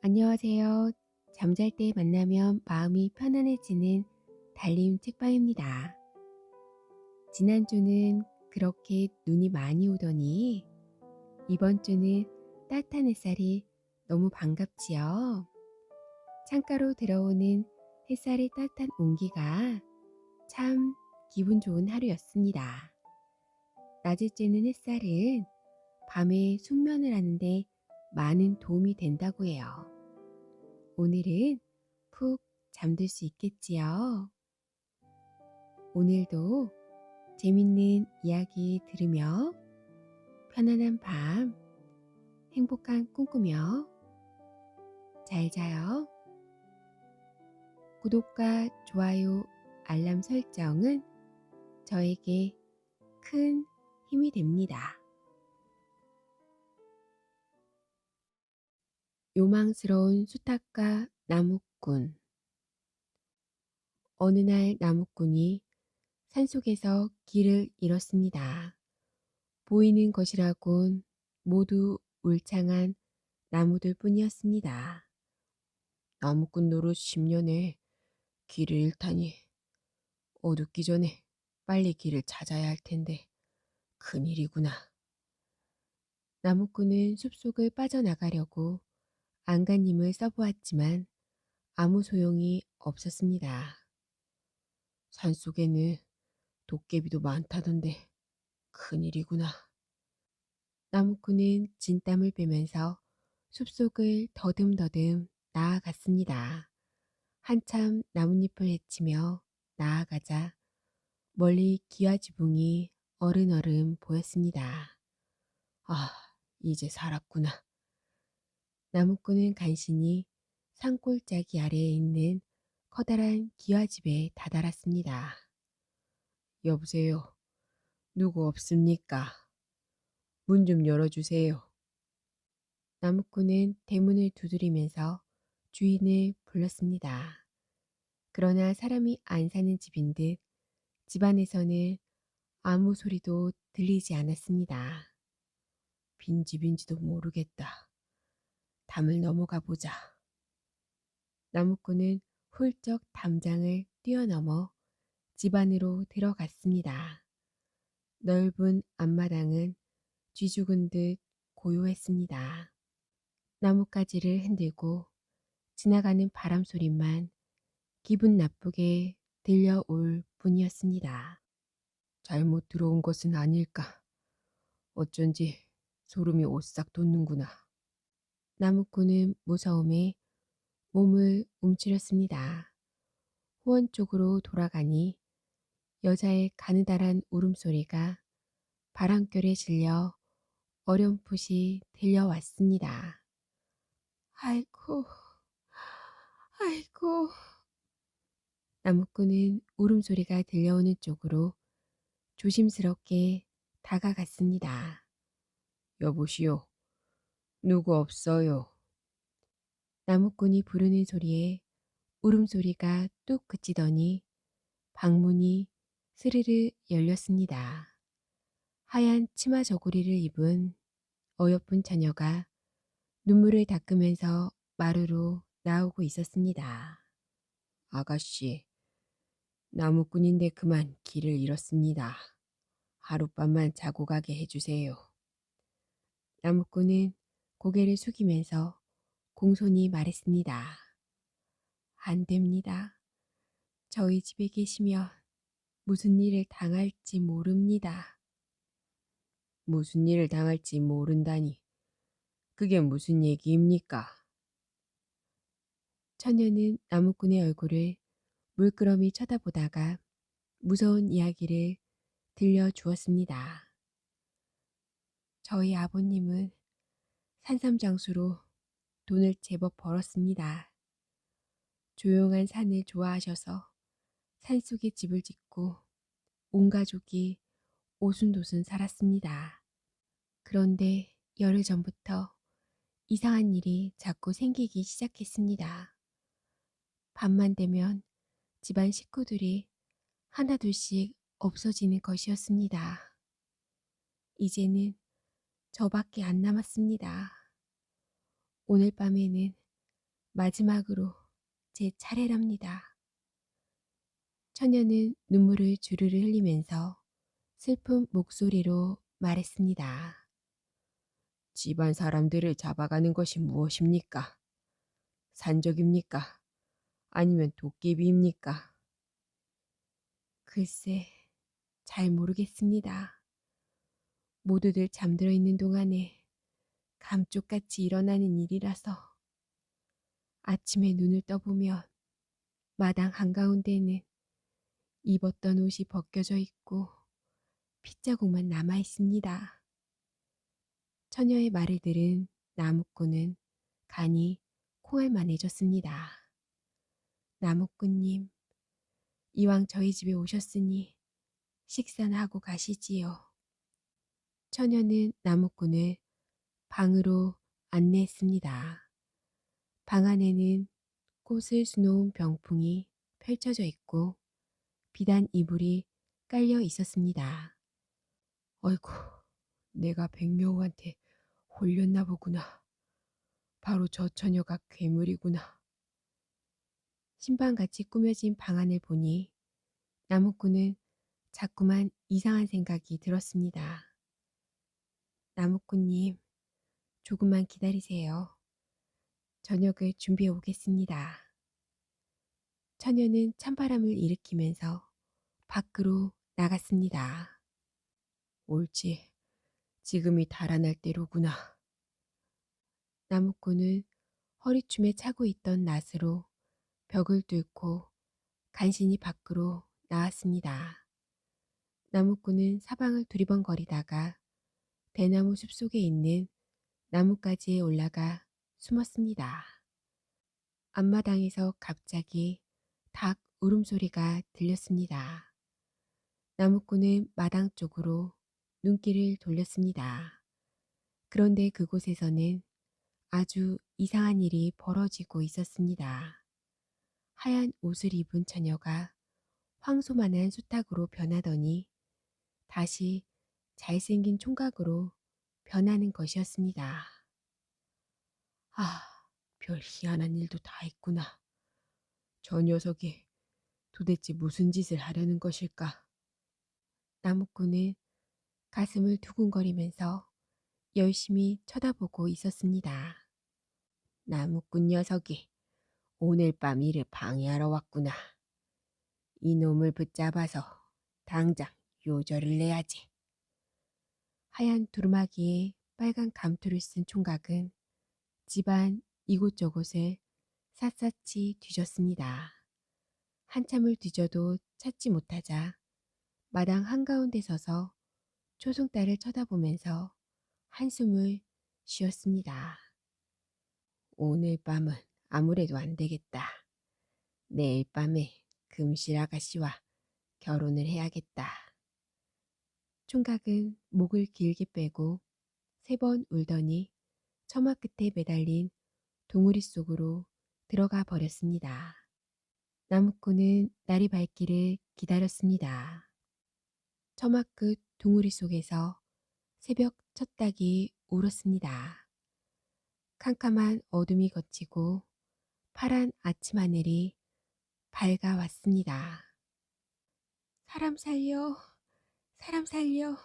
안녕하세요. 잠잘 때 만나면 마음이 편안해지는 달림 책방입니다. 지난주는 그렇게 눈이 많이 오더니 이번 주는 따뜻한 햇살이 너무 반갑지요. 창가로 들어오는 햇살의 따뜻한 온기가 참 기분 좋은 하루였습니다. 낮에 쬐는 햇살은 밤에 숙면을 하는데 많은 도움이 된다고 해요. 오늘은 푹 잠들 수 있겠지요. 오늘도 재밌는 이야기 들으며 편안한 밤, 행복한 꿈 꾸며 잘 자요. 구독과 좋아요, 알람 설정은 저에게 큰 힘이 됩니다. 요망스러운 수탉과 나무꾼. 어느 날 나무꾼이 산속에서 길을 잃었습니다. 보이는 것이라곤 모두 울창한 나무들 뿐이었습니다. 나무꾼 노릇 10년에 길을 잃다니. 어둡기 전에 빨리 길을 찾아야 할 텐데 큰일이구나. 나무꾼은 숲속을 빠져나가려고 안간힘을 써보았지만 아무 소용이 없었습니다. 산속에는 도깨비도 많다던데 큰일이구나. 나무꾼은 진땀을 빼면서 숲속을 더듬더듬 나아갔습니다. 한참 나뭇잎을 헤치며 나아가자 멀리 기와 지붕이 어른어른 보였습니다. 아, 이제 살았구나. 나무꾼은 간신히 산골짜기 아래에 있는 커다란 기와집에 다다랐습니다. 여보세요. 누구 없습니까? 문 좀 열어주세요. 나무꾼은 대문을 두드리면서 주인을 불렀습니다. 그러나 사람이 안 사는 집인 듯 집안에서는 아무 소리도 들리지 않았습니다. 빈집인지도 모르겠다. 담을 넘어가 보자. 나무꾼은 훌쩍 담장을 뛰어넘어 집 안으로 들어갔습니다. 넓은 앞마당은 쥐 죽은 듯 고요했습니다. 나뭇가지를 흔들고 지나가는 바람 소리만 기분 나쁘게 들려올 뿐이었습니다. 잘못 들어온 것은 아닐까. 어쩐지 소름이 오싹 돋는구나. 나무꾼은 무서움에 몸을 움츠렸습니다. 후원 쪽으로 돌아가니 여자의 가느다란 울음소리가 바람결에 실려 어렴풋이 들려왔습니다. 아이고, 아이고. 나무꾼은 울음소리가 들려오는 쪽으로 조심스럽게 다가갔습니다. 여보시오, 누구 없어요. 나무꾼이 부르는 소리에 울음소리가 뚝 그치더니 방문이 스르르 열렸습니다. 하얀 치마 저고리를 입은 어여쁜 처녀가 눈물을 닦으면서 마루로 나오고 있었습니다. 아가씨, 나무꾼인데 그만 길을 잃었습니다. 하룻밤만 자고 가게 해주세요. 나무꾼은 고개를 숙이면서 공손히 말했습니다. 안 됩니다. 저희 집에 계시면 무슨 일을 당할지 모릅니다. 무슨 일을 당할지 모른다니. 그게 무슨 얘기입니까? 처녀는 나무꾼의 얼굴을 물끄러미 쳐다보다가 무서운 이야기를 들려주었습니다. 저희 아버님은 산삼장수로 돈을 제법 벌었습니다. 조용한 산을 좋아하셔서 산속에 집을 짓고 온 가족이 오순도순 살았습니다. 그런데 열흘 전부터 이상한 일이 자꾸 생기기 시작했습니다. 밤만 되면 집안 식구들이 하나둘씩 없어지는 것이었습니다. 이제는 저밖에 안 남았습니다. 오늘 밤에는 마지막으로 제 차례랍니다. 처녀는 눈물을 주르르 흘리면서 슬픈 목소리로 말했습니다. 집안 사람들을 잡아가는 것이 무엇입니까? 산적입니까? 아니면 도깨비입니까? 글쎄, 잘 모르겠습니다. 모두들 잠들어 있는 동안에 감쪽같이 일어나는 일이라서 아침에 눈을 떠보면 마당 한가운데는 입었던 옷이 벗겨져 있고 핏자국만 남아 있습니다. 처녀의 말을 들은 나무꾼은 간이 콩알만해졌습니다. 나무꾼님, 이왕 저희 집에 오셨으니 식사나 하고 가시지요. 처녀는 나무꾼을 방으로 안내했습니다. 방 안에는 꽃을 수놓은 병풍이 펼쳐져 있고 비단 이불이 깔려 있었습니다. 어이구, 내가 백여우한테 홀렸나 보구나. 바로 저 처녀가 괴물이구나. 신방같이 꾸며진 방 안을 보니 나무꾼은 자꾸만 이상한 생각이 들었습니다. 나무꾼님, 조금만 기다리세요. 저녁을 준비해 오겠습니다. 처녀는 찬바람을 일으키면서 밖으로 나갔습니다. 옳지, 지금이 달아날 때로구나. 나무꾼은 허리춤에 차고 있던 낫으로 벽을 뚫고 간신히 밖으로 나왔습니다. 나무꾼은 사방을 두리번거리다가 대나무 숲속에 있는 나뭇가지에 올라가 숨었습니다. 앞마당에서 갑자기 닭 울음소리가 들렸습니다. 나무꾼은 마당 쪽으로 눈길을 돌렸습니다. 그런데 그곳에서는 아주 이상한 일이 벌어지고 있었습니다. 하얀 옷을 입은 처녀가 황소만한 수탉으로 변하더니 다시 잘생긴 총각으로 변하는 것이었습니다. 아, 별 희한한 일도 다 있구나. 저 녀석이 도대체 무슨 짓을 하려는 것일까? 나무꾼은 가슴을 두근거리면서 열심히 쳐다보고 있었습니다. 나무꾼 녀석이 오늘 밤 일을 방해하러 왔구나. 이놈을 붙잡아서 당장 요절을 내야지. 하얀 두루마기에 빨간 감투를 쓴 총각은 집안 이곳저곳을 샅샅이 뒤졌습니다. 한참을 뒤져도 찾지 못하자 마당 한가운데 서서 초승달을 쳐다보면서 한숨을 쉬었습니다. 오늘 밤은 아무래도 안 되겠다. 내일 밤에 금실 아가씨와 결혼을 해야겠다. 총각은 목을 길게 빼고 3번 울더니 처마 끝에 매달린 동우리 속으로 들어가 버렸습니다. 나무꾼은 날이 밝기를 기다렸습니다. 처마 끝 동우리 속에서 새벽 첫 닭이 울었습니다. 캄캄한 어둠이 걷히고 파란 아침 하늘이 밝아왔습니다. 사람 살려, 사람 살려.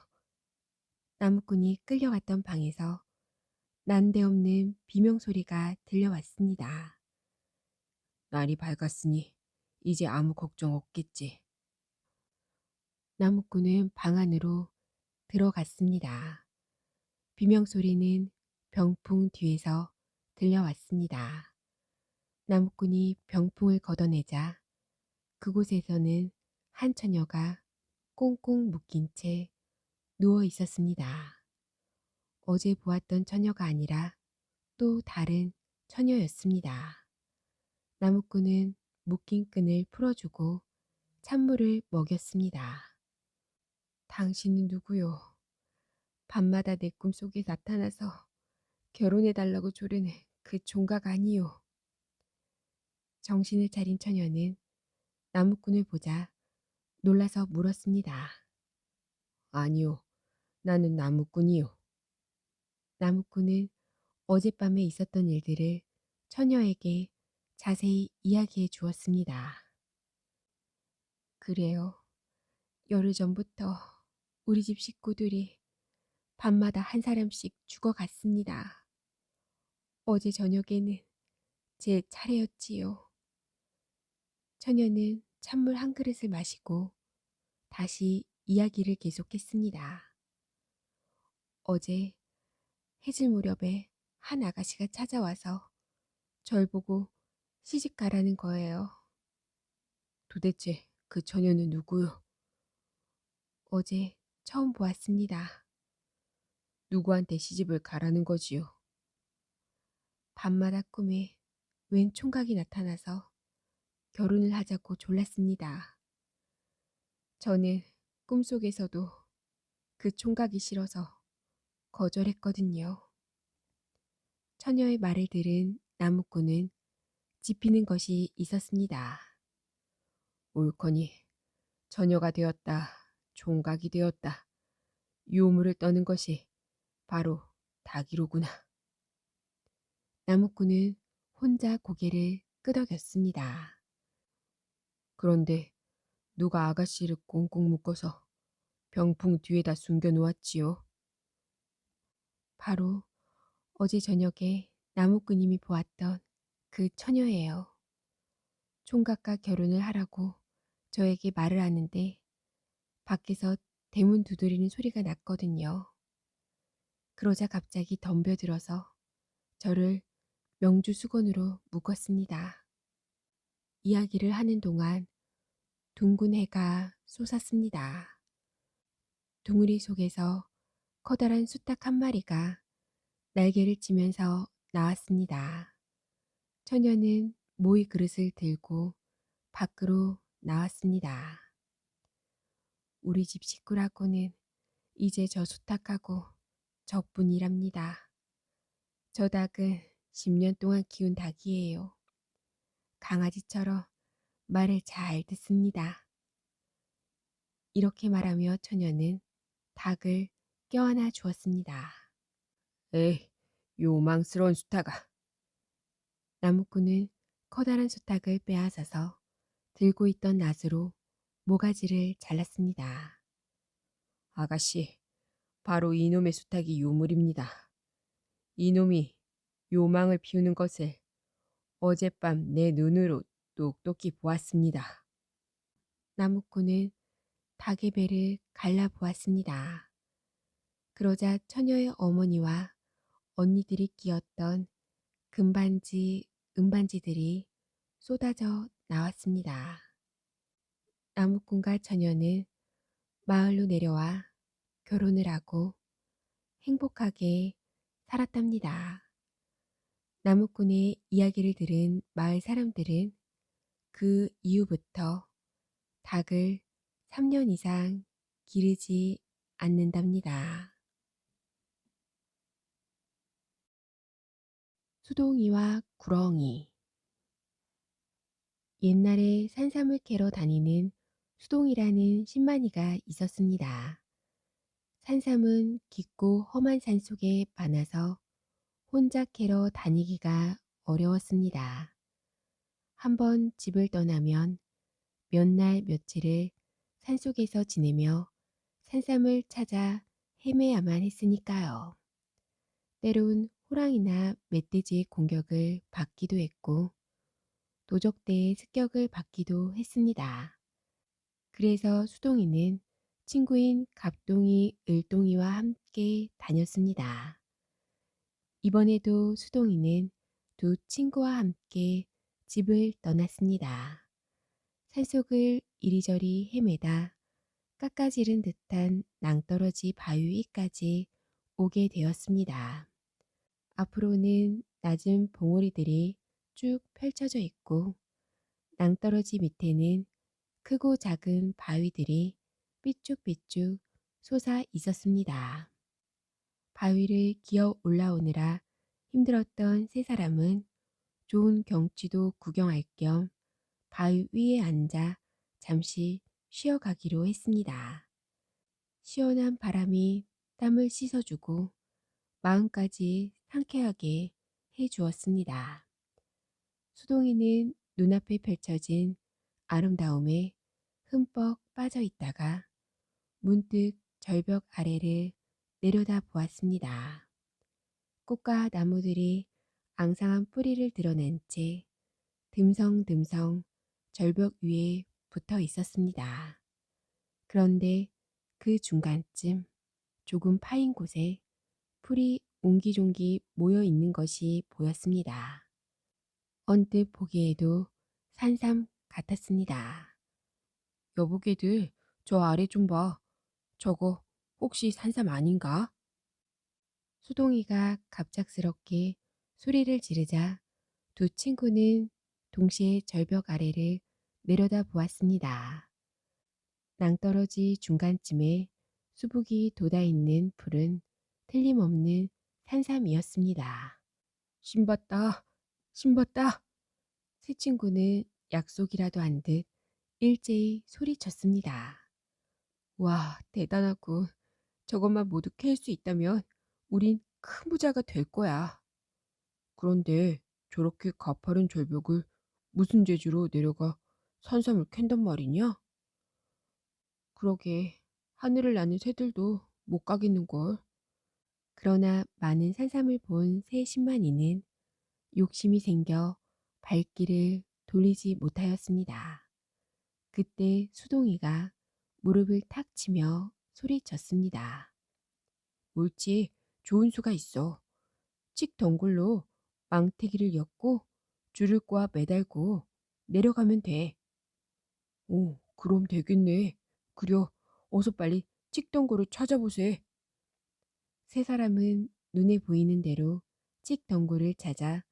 나무꾼이 끌려갔던 방에서 난데없는 비명소리가 들려왔습니다. 날이 밝았으니 이제 아무 걱정 없겠지. 나무꾼은 방 안으로 들어갔습니다. 비명소리는 병풍 뒤에서 들려왔습니다. 나무꾼이 병풍을 걷어내자 그곳에서는 한 처녀가 꽁꽁 묶인 채 누워 있었습니다. 어제 보았던 처녀가 아니라 또 다른 처녀였습니다. 나무꾼은 묶인 끈을 풀어주고 찬물을 먹였습니다. 당신은 누구요? 밤마다 내 꿈속에 나타나서 결혼해달라고 조르는 그 종각 아니요. 정신을 차린 처녀는 나무꾼을 보자 놀라서 물었습니다. 아니요, 나는 나무꾼이요. 나무꾼은 어젯밤에 있었던 일들을 처녀에게 자세히 이야기해 주었습니다. 그래요. 열흘 전부터 우리 집 식구들이 밤마다 한 사람씩 죽어갔습니다. 어제 저녁에는 제 차례였지요. 처녀는 찬물 한 그릇을 마시고 다시 이야기를 계속했습니다. 어제 해질 무렵에 한 아가씨가 찾아와서 절 보고 시집 가라는 거예요. 도대체 그 처녀는 누구요? 어제 처음 보았습니다. 누구한테 시집을 가라는 거지요? 밤마다 꿈에 웬 총각이 나타나서 결혼을 하자고 졸랐습니다. 저는 꿈속에서도 그 총각이 싫어서 거절했거든요. 처녀의 말을 들은 나무꾼은 짚이는 것이 있었습니다. 옳거니 처녀가 되었다, 총각이 되었다, 유물을 떠는 것이 바로 닭이로구나. 나무꾼은 혼자 고개를 끄덕였습니다. 그런데 누가 아가씨를 꽁꽁 묶어서 병풍 뒤에다 숨겨놓았지요? 바로 어제 저녁에 나무꾼님이 보았던 그 처녀예요. 총각과 결혼을 하라고 저에게 말을 하는데 밖에서 대문 두드리는 소리가 났거든요. 그러자 갑자기 덤벼들어서 저를 명주수건으로 묶었습니다. 이야기를 하는 동안 둥근 해가 솟았습니다. 둥우리 속에서 커다란 수탉 한 마리가 날개를 치면서 나왔습니다. 처녀는 모이 그릇을 들고 밖으로 나왔습니다. 우리 집 식구라고는 이제 저 수탉하고 저뿐이랍니다. 저 닭은 10년 동안 키운 닭이에요. 강아지처럼 말을 잘 듣습니다. 이렇게 말하며 처녀는 닭을 껴안아 주었습니다. 에이, 요망스러운 수탉아. 나무꾼은 커다란 수탉을 빼앗아서 들고 있던 낫으로 모가지를 잘랐습니다. 아가씨, 바로 이놈의 수탉이 유물입니다. 이놈이 요망을 피우는 것을 어젯밤 내 눈으로 똑똑히 보았습니다. 나무꾼은 닭의 배를 갈라보았습니다. 그러자 처녀의 어머니와 언니들이 끼었던 금반지, 은반지들이 쏟아져 나왔습니다. 나무꾼과 처녀는 마을로 내려와 결혼을 하고 행복하게 살았답니다. 나무꾼의 이야기를 들은 마을 사람들은 그 이후부터 닭을 3년 이상 기르지 않는답니다. 수동이와 구렁이. 옛날에 산삼을 캐러 다니는 수동이라는 신만이가 있었습니다. 산삼은 깊고 험한 산속에 많아서 혼자 캐러 다니기가 어려웠습니다. 한번 집을 떠나면 몇 날 며칠을 산속에서 지내며 산삼을 찾아 헤매야만 했으니까요. 때론 호랑이나 멧돼지의 공격을 받기도 했고 도적대의 습격을 받기도 했습니다. 그래서 수동이는 친구인 갑동이, 을동이와 함께 다녔습니다. 이번에도 수동이는 두 친구와 함께 집을 떠났습니다. 산속을 이리저리 헤매다 깎아지른 듯한 낭떠러지 바위 위까지 오게 되었습니다. 앞으로는 낮은 봉우리들이 쭉 펼쳐져 있고 낭떠러지 밑에는 크고 작은 바위들이 삐쭉삐쭉 솟아 있었습니다. 바위를 기어 올라오느라 힘들었던 세 사람은 좋은 경치도 구경할 겸 바위 위에 앉아 잠시 쉬어가기로 했습니다. 시원한 바람이 땀을 씻어주고 마음까지 상쾌하게 해주었습니다. 수동이는 눈앞에 펼쳐진 아름다움에 흠뻑 빠져 있다가 문득 절벽 아래를 내려다 보았습니다. 꽃과 나무들이 앙상한 뿌리를 드러낸 채 듬성듬성 절벽 위에 붙어 있었습니다. 그런데 그 중간쯤 조금 파인 곳에 풀이 옹기종기 모여 있는 것이 보였습니다. 언뜻 보기에도 산삼 같았습니다. 여보게들, 저 아래 좀 봐. 저거 혹시 산삼 아닌가? 수동이가 갑작스럽게 소리를 지르자 두 친구는 동시에 절벽 아래를 내려다 보았습니다. 낭떠러지 중간쯤에 수북이 돋아있는 풀은 틀림없는 산삼이었습니다. 신봤다, 신봤다. 세 친구는 약속이라도 한 듯 일제히 소리쳤습니다. 와, 대단하군. 저것만 모두 캘 수 있다면 우린 큰 부자가 될 거야. 그런데 저렇게 가파른 절벽을 무슨 재주로 내려가 산삼을 캔단 말이냐? 그러게 하늘을 나는 새들도 못 가겠는걸. 그러나 많은 산삼을 본 새 신만이는 욕심이 생겨 발길을 돌리지 못하였습니다. 그때 수동이가 무릎을 탁 치며 소리쳤습니다. 옳지, 좋은 수가 있어. 칡 덩굴로 망태기를 엮고 줄을 꼬아 매달고 내려가면 돼. 오, 그럼 되겠네. 그려, 어서 빨리 칡덩굴을 찾아보세. 세 사람은 눈에 보이는 대로 칡덩굴을 찾아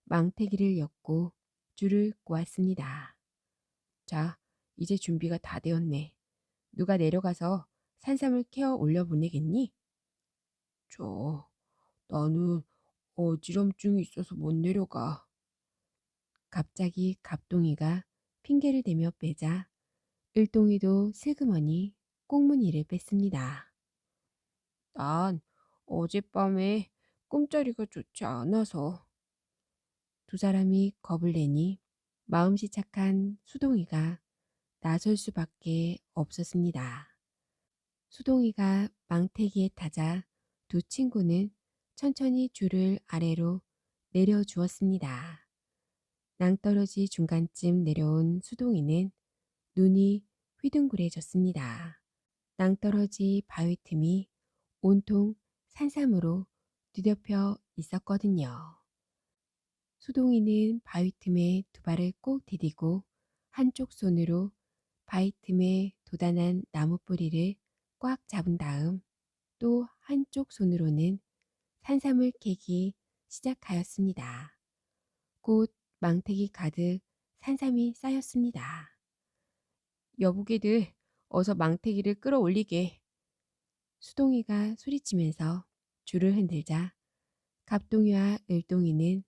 망태기를 엮고 줄을 꼬았습니다. 자, 이제 준비가 다 되었네. 누가 내려가서 산삼을 캐어 올려보내겠니? 나는 어지럼증이 있어서 못 내려가. 갑자기 갑동이가 핑계를 대며 빼자 을동이도 슬그머니 꽁무니를 뺐습니다. 난 어젯밤에 꿈자리가 좋지 않아서. 두 사람이 겁을 내니 마음씨 착한 수동이가 나설 수밖에 없었습니다. 수동이가 망태기에 타자 두 친구는 천천히 줄을 아래로 내려주었습니다. 낭떠러지 중간쯤 내려온 수동이는 눈이 휘둥그레졌습니다. 낭떠러지 바위 틈이 온통 산삼으로 뒤덮여 있었거든요. 수동이는 바위 틈에 두 발을 꼭 디디고 한쪽 손으로 바위 틈에 돋아난 나무 뿌리를 꽉 잡은 다음 또 한쪽 손으로는 산삼을 캐기 시작하였습니다. 곧 망태기 가득 산삼이 쌓였습니다. 여보게들, 어서 망태기를 끌어올리게. 수동이가 소리치면서 줄을 흔들자 갑동이와 을동이는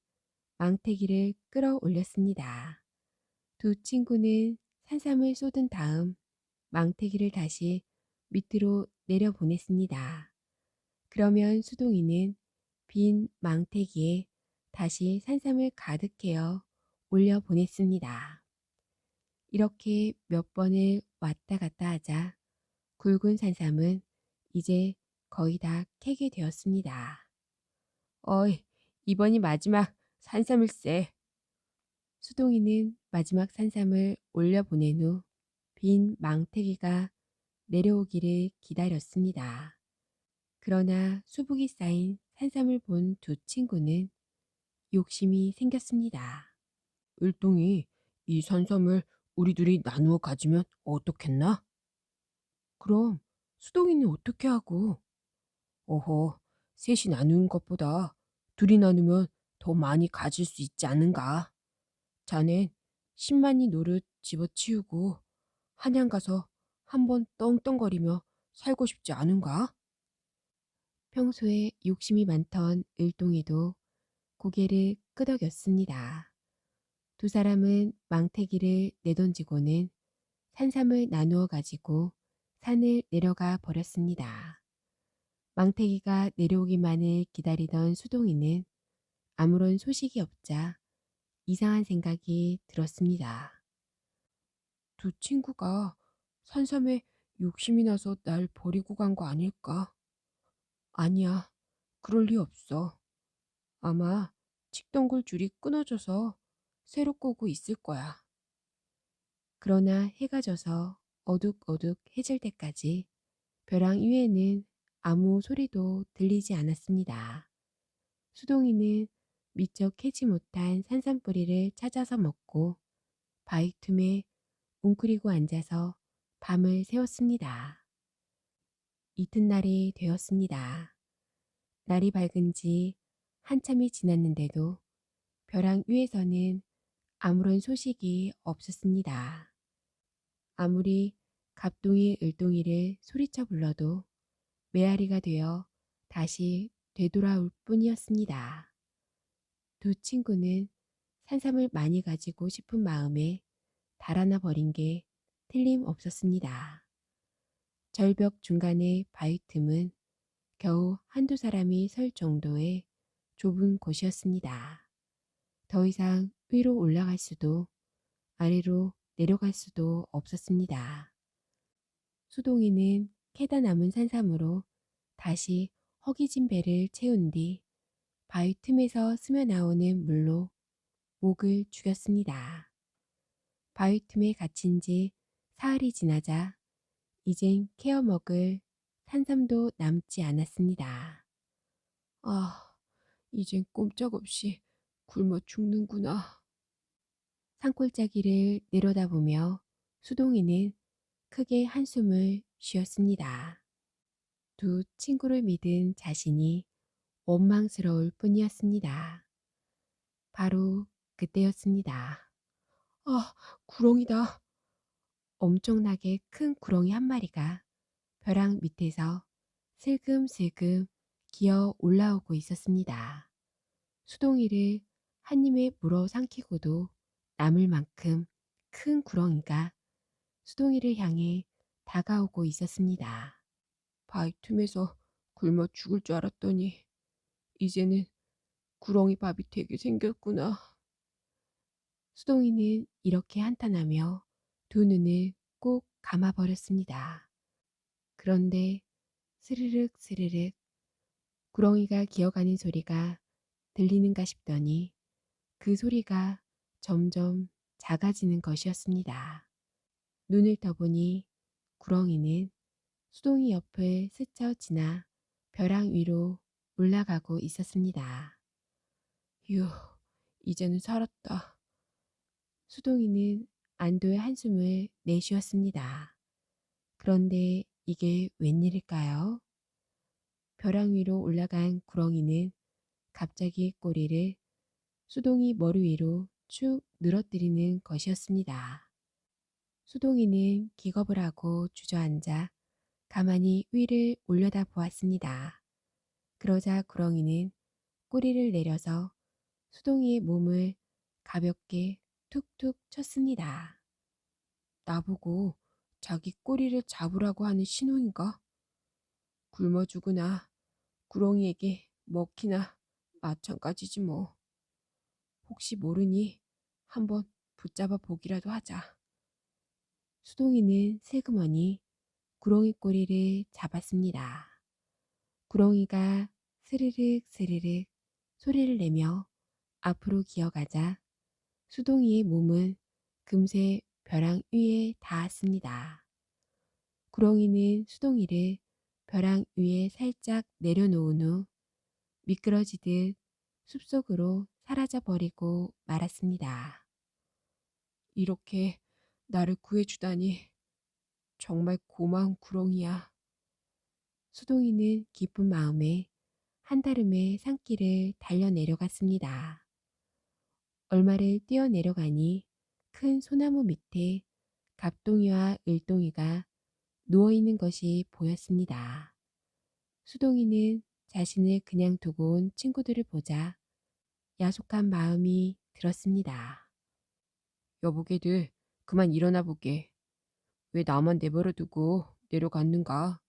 망태기를 끌어올렸습니다. 두 친구는 산삼을 쏟은 다음 망태기를 다시 밑으로 내려보냈습니다. 그러면 수동이는 빈 망태기에 다시 산삼을 가득해어 올려보냈습니다. 이렇게 몇 번을 왔다 갔다 하자 굵은 산삼은 이제 거의 다 캐게 되었습니다. 어이, 이번이 마지막 산삼일세. 수동이는 마지막 산삼을 올려보낸 후 빈 망태기가 내려오기를 기다렸습니다. 그러나 수북이 쌓인 산삼을 본 두 친구는 욕심이 생겼습니다. 을동이, 이 산삼을 우리 둘이 나누어 가지면 어떻겠나? 그럼 수동이는 어떻게 하고? 어허, 셋이 나누는 것보다 둘이 나누면 더 많이 가질 수 있지 않은가? 자넨 10만이 노릇 집어치우고 한양 가서 한번 떵떵거리며 살고 싶지 않은가? 평소에 욕심이 많던 을동이도 고개를 끄덕였습니다. 두 사람은 망태기를 내던지고는 산삼을 나누어 가지고 산을 내려가 버렸습니다. 망태기가 내려오기만을 기다리던 수동이는 아무런 소식이 없자 이상한 생각이 들었습니다. 두 친구가 산삼에 욕심이 나서 날 버리고 간 거 아닐까? 아니야, 그럴 리 없어. 아마 칡동굴 줄이 끊어져서 새로 꼬고 있을 거야. 그러나 해가 져서 어둑어둑 해질 때까지 벼랑 위에는 아무 소리도 들리지 않았습니다. 수동이는 미처 캐지 못한 산삼뿌리를 찾아서 먹고 바위 틈에 웅크리고 앉아서 밤을 새웠습니다. 이튿날이 되었습니다. 날이 밝은 지 한참이 지났는데도 벼랑 위에서는 아무런 소식이 없었습니다. 아무리 갑둥이 을둥이를 소리쳐 불러도 메아리가 되어 다시 되돌아올 뿐이었습니다. 두 친구는 산삼을 많이 가지고 싶은 마음에 달아나 버린 게 틀림없었습니다. 절벽 중간의 바위 틈은 겨우 한두 사람이 설 정도의 좁은 곳이었습니다. 더 이상 위로 올라갈 수도 아래로 내려갈 수도 없었습니다. 수동이는 캐다 남은 산삼으로 다시 허기진 배를 채운 뒤 바위 틈에서 스며 나오는 물로 목을 죽였습니다. 바위 틈에 갇힌 지 사흘이 지나자 이젠 케어 먹을 산삼도 남지 않았습니다. 아, 이젠 꼼짝없이 굶어 죽는구나. 산골짜기를 내려다보며 수동이는 크게 한숨을 쉬었습니다. 두 친구를 믿은 자신이 원망스러울 뿐이었습니다. 바로 그때였습니다. 아, 구렁이다. 엄청나게 큰 구렁이 한 마리가 벼랑 밑에서 슬금슬금 기어 올라오고 있었습니다. 수동이를 한 입에 물어 삼키고도 남을 만큼 큰 구렁이가 수동이를 향해 다가오고 있었습니다. 바위 틈에서 굶어 죽을 줄 알았더니 이제는 구렁이 밥이 되게 생겼구나. 수동이는 이렇게 한탄하며 두 눈을 꼭 감아버렸습니다. 그런데 스르륵 스르륵 구렁이가 기어가는 소리가 들리는가 싶더니 그 소리가 점점 작아지는 것이었습니다. 눈을 떠보니 구렁이는 수동이 옆을 스쳐 지나 벼랑 위로 올라가고 있었습니다. 휴, 이제는 살았다. 수동이는 안도의 한숨을 내쉬었습니다. 그런데 이게 웬일일까요? 벼랑 위로 올라간 구렁이는 갑자기 꼬리를 수동이 머리 위로 축 늘어뜨리는 것이었습니다. 수동이는 기겁을 하고 주저앉아 가만히 위를 올려다 보았습니다. 그러자 구렁이는 꼬리를 내려서 수동이의 몸을 가볍게 툭툭 쳤습니다. 나보고 자기 꼬리를 잡으라고 하는 신호인가? 굶어 죽으나 구렁이에게 먹히나 마찬가지지 뭐. 혹시 모르니 한번 붙잡아 보기라도 하자. 수동이는 슬그머니 구렁이 꼬리를 잡았습니다. 구렁이가 스르륵 스르륵 소리를 내며 앞으로 기어가자 수동이의 몸은 금세 벼랑 위에 닿았습니다. 구렁이는 수동이를 벼랑 위에 살짝 내려놓은 후 미끄러지듯 숲속으로 사라져 버리고 말았습니다. 이렇게 나를 구해주다니 정말 고마운 구렁이야. 수동이는 기쁜 마음에 한달음에 산길을 달려 내려갔습니다. 얼마를 뛰어 내려가니 큰 소나무 밑에 갑동이와 을동이가 누워있는 것이 보였습니다. 수동이는 자신을 그냥 두고 온 친구들을 보자 야속한 마음이 들었습니다. 여보게들, 그만 일어나 보게. 왜 나만 내버려 두고 내려갔는가?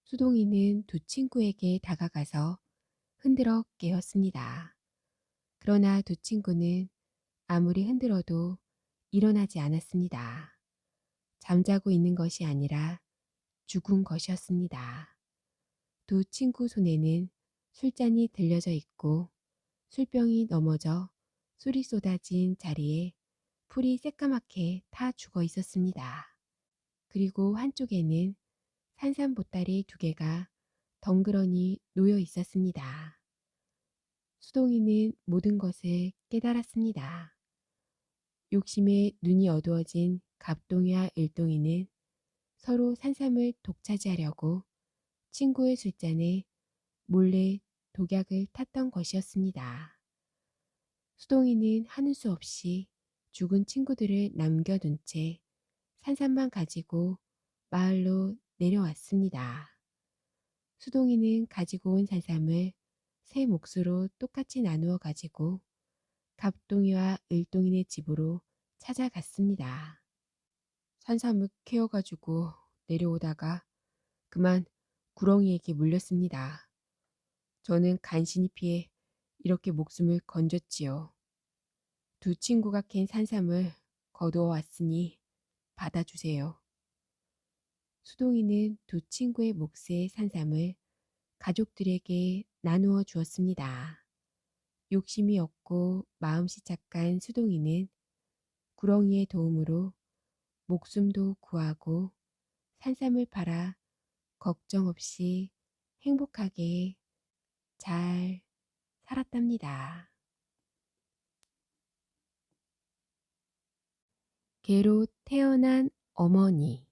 수동이는 두 친구에게 다가가서 흔들어 깨웠습니다. 그러나 두 친구는 아무리 흔들어도 일어나지 않았습니다. 잠자고 있는 것이 아니라 죽은 것이었습니다. 두 친구 손에는 술잔이 들려져 있고 술병이 넘어져 술이 쏟아진 자리에 풀이 새까맣게 타 죽어 있었습니다. 그리고 한쪽에는 산삼보따리 두 개가 덩그러니 놓여 있었습니다. 수동이는 모든 것을 깨달았습니다. 욕심에 눈이 어두워진 갑동이와 일동이는 서로 산삼을 독차지하려고 친구의 술잔에 몰래 독약을 탔던 것이었습니다. 수동이는 하는 수 없이 죽은 친구들을 남겨둔 채 산삼만 가지고 마을로 내려왔습니다. 수동이는 가지고 온 산삼을 세 몫으로 똑같이 나누어 가지고 갑동이와 을동이네 집으로 찾아갔습니다. 산삼을 캐어가지고 내려오다가 그만 구렁이에게 물렸습니다. 저는 간신히 피해 이렇게 목숨을 건졌지요. 두 친구가 캔 산삼을 거두어 왔으니 받아주세요. 수동이는 두 친구의 몫의 산삼을 가족들에게 나누어 주었습니다. 욕심이 없고 마음씨 착한 수동이는 구렁이의 도움으로 목숨도 구하고 산삼을 팔아 걱정 없이 행복하게 잘 살았답니다. 개로 태어난 어머니.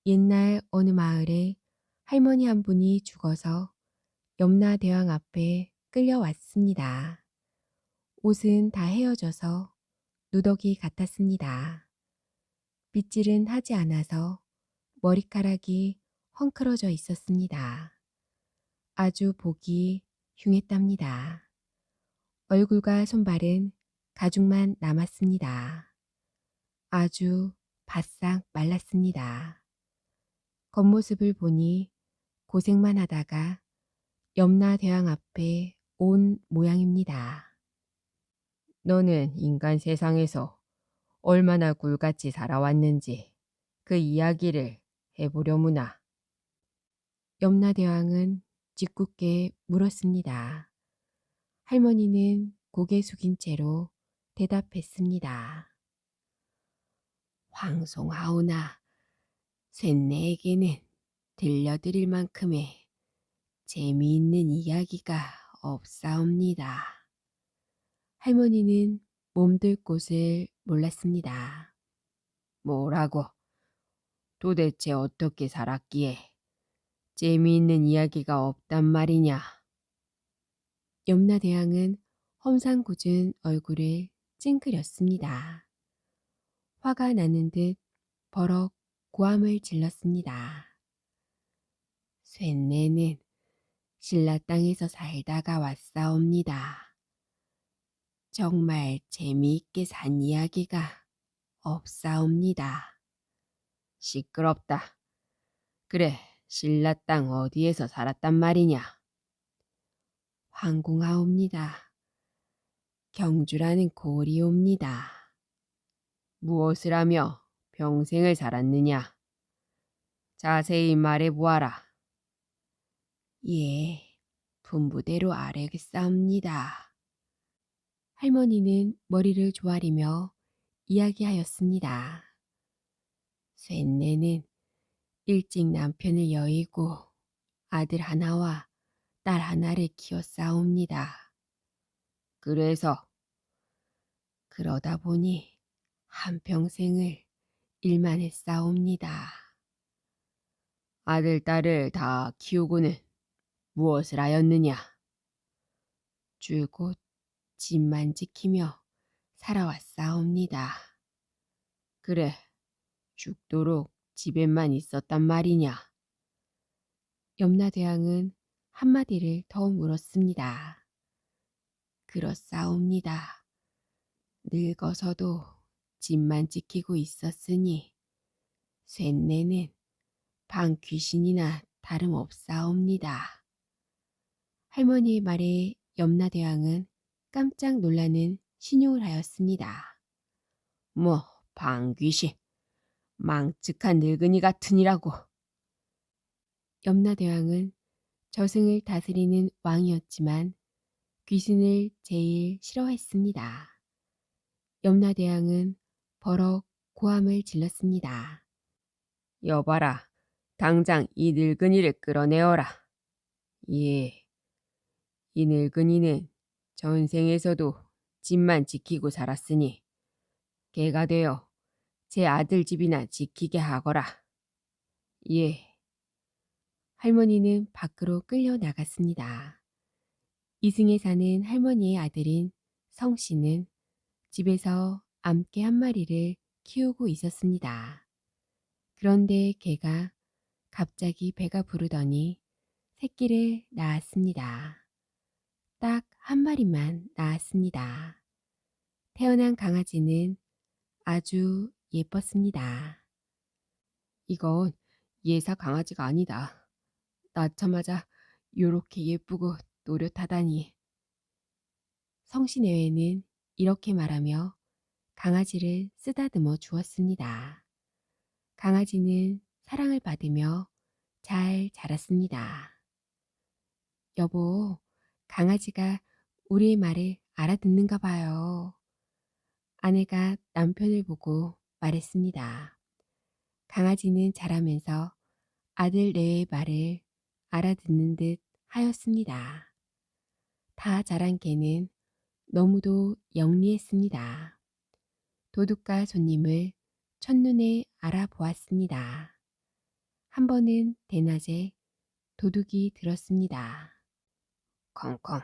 옛날 어느 마을에 할머니 한 분이 죽어서 염라대왕 앞에 끌려왔습니다. 옷은 다 헤어져서 누더기 같았습니다. 빗질은 하지 않아서 머리카락이 헝클어져 있었습니다. 아주 보기 흉했답니다. 얼굴과 손발은 가죽만 남았습니다. 아주 바싹 말랐습니다. 겉모습을 보니 고생만 하다가 염라대왕 앞에 온 모양입니다. 너는 인간 세상에서 얼마나 굴같이 살아왔는지 그 이야기를 해보려무나. 염라대왕은 짓궂게 물었습니다. 할머니는 고개 숙인 채로 대답했습니다. 황송하오나 쇳내에게는 들려드릴 만큼의 재미있는 이야기가 없사옵니다. 할머니는 몸둘 곳을 몰랐습니다. 뭐라고? 도대체 어떻게 살았기에 재미있는 이야기가 없단 말이냐? 염라대왕은 험상궂은 얼굴을 찡그렸습니다. 화가 나는 듯 버럭 고함을 질렀습니다. 쇳내는 신라 땅에서 살다가 왔사옵니다. 정말 재미있게 산 이야기가 없사옵니다. 시끄럽다. 그래, 신라 땅 어디에서 살았단 말이냐? 황궁하옵니다. 경주라는 고리옵니다. 무엇을 하며 평생을 살았느냐? 자세히 말해보아라. 예, 분부대로 아뢰겠사옵니다. 할머니는 머리를 조아리며 이야기하였습니다. 쇳내는 일찍 남편을 여의고 아들 하나와 딸 하나를 키웠사옵니다. 그래서 그러다 보니 한평생을 일만 했사옵니다. 아들, 딸을 다 키우고는 무엇을 하였느냐? 줄곧 집만 지키며 살아왔사옵니다. 그래, 죽도록 집에만 있었단 말이냐? 염라대왕은 한마디를 더 물었습니다. 그렇사옵니다. 늙어서도 집만 지키고 있었으니 쇳내는 방 귀신이나 다름없사옵니다. 할머니의 말에 염라대왕은 깜짝 놀라는 신용을 하였습니다. 뭐 방귀시 망측한 늙은이 같으니라고. 염라대왕은 저승을 다스리는 왕이었지만 귀신을 제일 싫어했습니다. 염라대왕은 버럭 고함을 질렀습니다. 여봐라, 당장 이 늙은이를 끌어내어라. 예, 이 늙은이는 전생에서도 집만 지키고 살았으니 개가 되어 제 아들 집이나 지키게 하거라. 예. 할머니는 밖으로 끌려 나갔습니다. 이승에 사는 할머니의 아들인 성씨는 집에서 암개 한 마리를 키우고 있었습니다. 그런데 개가 갑자기 배가 부르더니 새끼를 낳았습니다. 딱 한 마리만 낳았습니다. 태어난 강아지는 아주 예뻤습니다. 이건 예사 강아지가 아니다. 낳자마자 요렇게 예쁘고 노릇하다니. 성씨내외는 이렇게 말하며 강아지를 쓰다듬어 주었습니다. 강아지는 사랑을 받으며 잘 자랐습니다. 여보, 강아지가 우리의 말을 알아듣는가 봐요. 아내가 남편을 보고 말했습니다. 강아지는 자라면서 아들 내외의 말을 알아듣는 듯 하였습니다. 다 자란 개는 너무도 영리했습니다. 도둑과 손님을 첫눈에 알아보았습니다. 한 번은 대낮에 도둑이 들었습니다. 컹컹.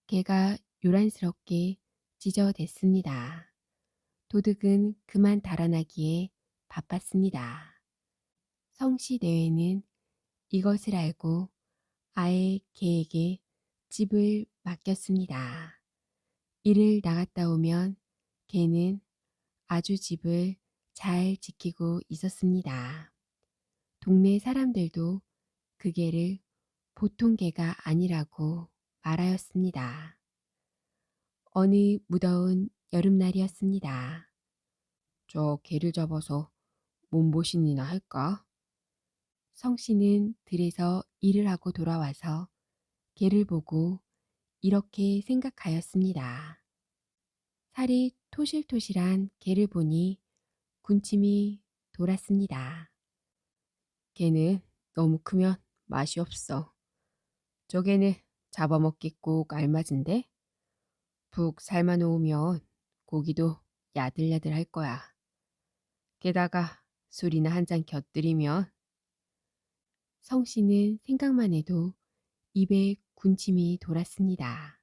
개가 요란스럽게 짖어댔습니다. 도둑은 그만 달아나기에 바빴습니다. 성씨 내외는 이것을 알고 아예 개에게 집을 맡겼습니다. 이를 나갔다 오면 개는 아주 집을 잘 지키고 있었습니다. 동네 사람들도 그 개를 보통 개가 아니라고 말하였습니다. 어느 무더운 여름날이었습니다. 저 개를 잡아서 몸보신이나 할까? 성씨는 들에서 일을 하고 돌아와서 개를 보고 이렇게 생각하였습니다. 살이 토실토실한 개를 보니 군침이 돌았습니다. 개는 너무 크면 맛이 없어. 저 개는 잡아먹기 꼭 알맞은데? 푹 삶아 놓으면 고기도 야들야들 할 거야. 게다가 술이나 한 잔 곁들이면. 성씨는 생각만 해도 입에 군침이 돌았습니다.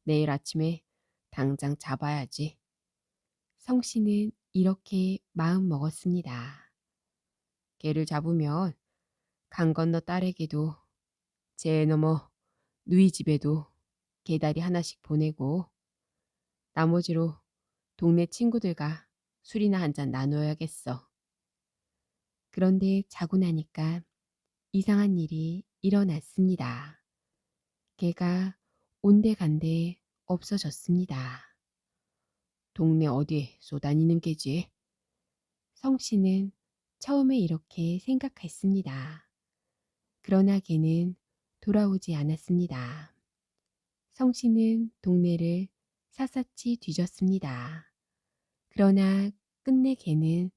내일 아침에 당장 잡아야지. 성씨는 이렇게 마음 먹었습니다. 개를 잡으면 강 건너 딸에게도 제 너머 누이 집에도 개다리 하나씩 보내고 나머지로 동네 친구들과 술이나 한 잔 나눠야겠어. 그런데 자고 나니까 이상한 일이 일어났습니다. 개가 온데간데 없어졌습니다. 동네 어디에 쏘다니는 개지? 성씨는 처음에 이렇게 생각했습니다. 그러나 개는 돌아오지 않았습니다. 성씨는 동네를 샅샅이 뒤졌습니다. 그러나 끝내 개는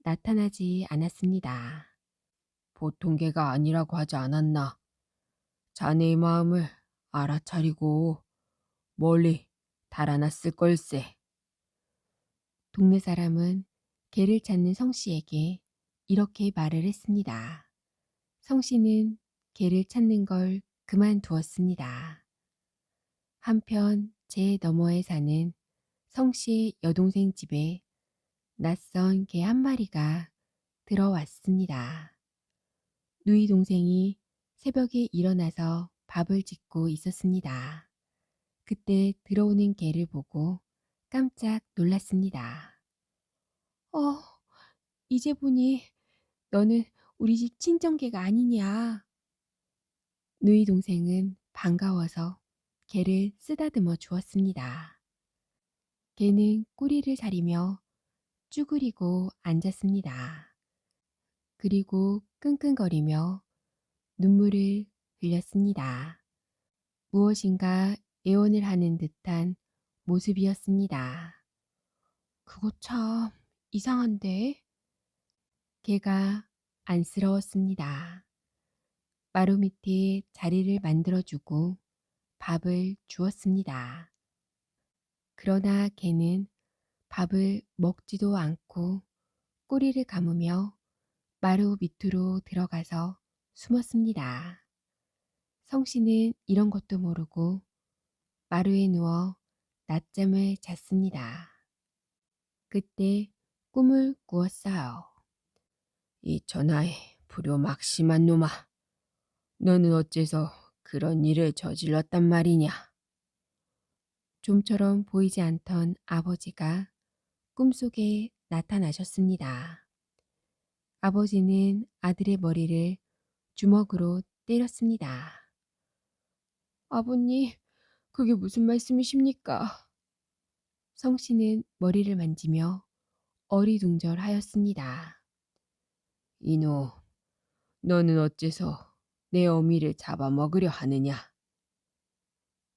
나타나지 않았습니다. 보통 개가 아니라고 하지 않았나? 자네의 마음을 알아차리고 멀리 달아났을 걸세. 동네 사람은 개를 찾는 성씨에게 이렇게 말을 했습니다. 성씨는 개를 찾는 걸 그만두었습니다. 한편 제 너머에 사는 성씨의 여동생 집에 낯선 개 한 마리가 들어왔습니다. 누이 동생이 새벽에 일어나서 밥을 짓고 있었습니다. 그때 들어오는 개를 보고 깜짝 놀랐습니다. 이제 보니 너는 우리 집 친정개가 아니냐. 누이 동생은 반가워서 개를 쓰다듬어 주었습니다. 개는 꼬리를 사리며 쭈그리고 앉았습니다. 그리고 끙끙거리며 눈물을 흘렸습니다. 무엇인가 애원을 하는 듯한 모습이었습니다. 그거 참 이상한데? 개가 안쓰러웠습니다. 마루 밑에 자리를 만들어주고 밥을 주었습니다. 그러나 개는 밥을 먹지도 않고 꼬리를 감으며 마루 밑으로 들어가서 숨었습니다. 성씨는 이런 것도 모르고 마루에 누워 낮잠을 잤습니다. 그때 꿈을 꾸었어요. 이 전하의 불효막심한 놈아, 너는 어째서 그런 일을 저질렀단 말이냐? 좀처럼 보이지 않던 아버지가 꿈속에 나타나셨습니다. 아버지는 아들의 머리를 주먹으로 때렸습니다. 아버님, 그게 무슨 말씀이십니까? 성씨는 머리를 만지며 어리둥절하였습니다. 이놈, 너는 어째서 내 어미를 잡아먹으려 하느냐?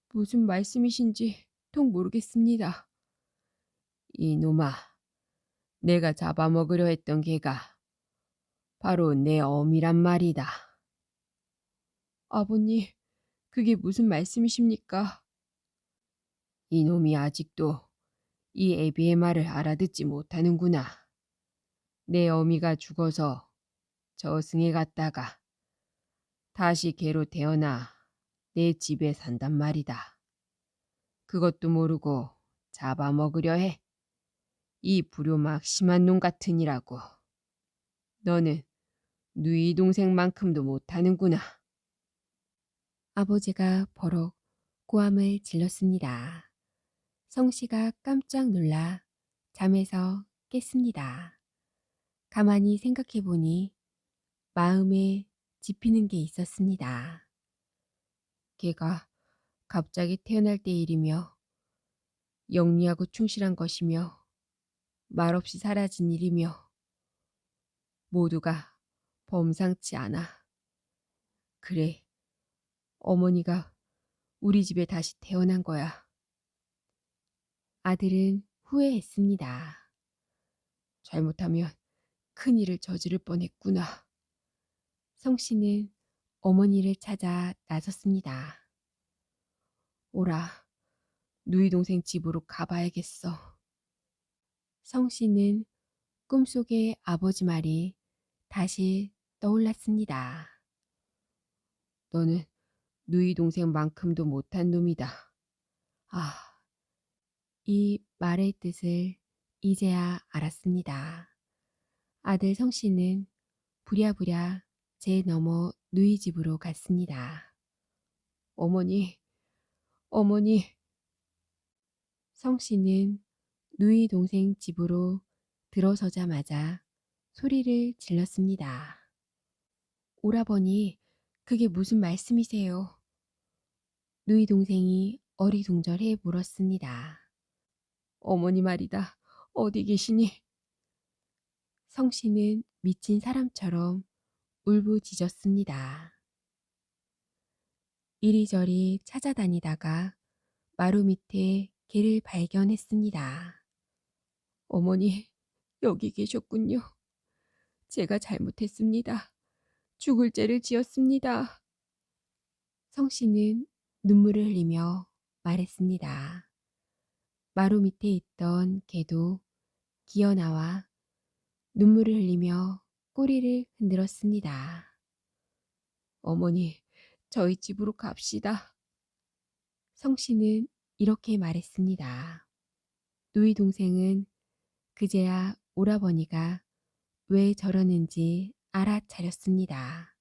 무슨 말씀이신지 통 모르겠습니다. 이놈아, 내가 잡아먹으려 했던 개가 바로 내 어미란 말이다. 아버님, 그게 무슨 말씀이십니까? 이놈이 아직도 이 애비의 말을 알아듣지 못하는구나. 내 어미가 죽어서 저승에 갔다가 다시 개로 태어나 내 집에 산단 말이다. 그것도 모르고 잡아먹으려 해. 이 불효막심한 놈 같으니라고. 너는 누이 동생만큼도 못하는구나. 아버지가 버럭 고함을 질렀습니다. 성씨가 깜짝 놀라 잠에서 깼습니다. 가만히 생각해 보니 마음에 짚이는 게 있었습니다. 걔가 갑자기 태어날 때 일이며 영리하고 충실한 것이며 말없이 사라진 일이며 모두가 범상치 않아. 그래, 어머니가 우리 집에 다시 태어난 거야. 아들은 후회했습니다. 잘못하면 큰일을 저지를 뻔했구나. 성씨는 어머니를 찾아 나섰습니다. 오라, 누이 동생 집으로 가봐야겠어. 성씨는 꿈속의 아버지 말이 다시 떠올랐습니다. 너는 누이 동생만큼도 못한 놈이다. 아, 이 말의 뜻을 이제야 알았습니다. 아들 성씨는 부랴부랴 제 너머 누이 집으로 갔습니다. 어머니, 어머니. 성씨는 누이 동생 집으로 들어서자마자 소리를 질렀습니다. 오라버니, 그게 무슨 말씀이세요? 누이 동생이 어리둥절해 물었습니다. 어머니 말이다. 어디 계시니? 성씨는 미친 사람처럼 울부짖었습니다. 이리저리 찾아다니다가 마루 밑에 개를 발견했습니다. 어머니, 여기 계셨군요. 제가 잘못했습니다. 죽을 죄를 지었습니다. 성씨는 눈물을 흘리며 말했습니다. 마루 밑에 있던 개도 기어나와 눈물을 흘리며 꼬리를 흔들었습니다. 어머니, 저희 집으로 갑시다. 성씨는 이렇게 말했습니다. 누이 동생은 그제야 오라버니가 왜 저러는지 알아차렸습니다.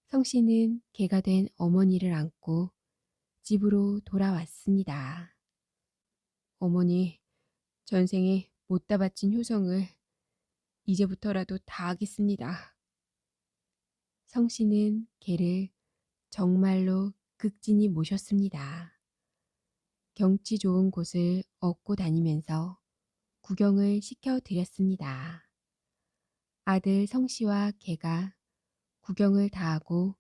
성씨는 개가 된 어머니를 안고 집으로 돌아왔습니다. 어머니, 전생에 못다 바친 효성을 이제부터라도 다하겠습니다. 성씨는 개를 정말로 극진히 모셨습니다. 경치 좋은 곳을 얻고 다니면서 구경을 시켜드렸습니다. 아들 성씨와 개가 구경을 다 하고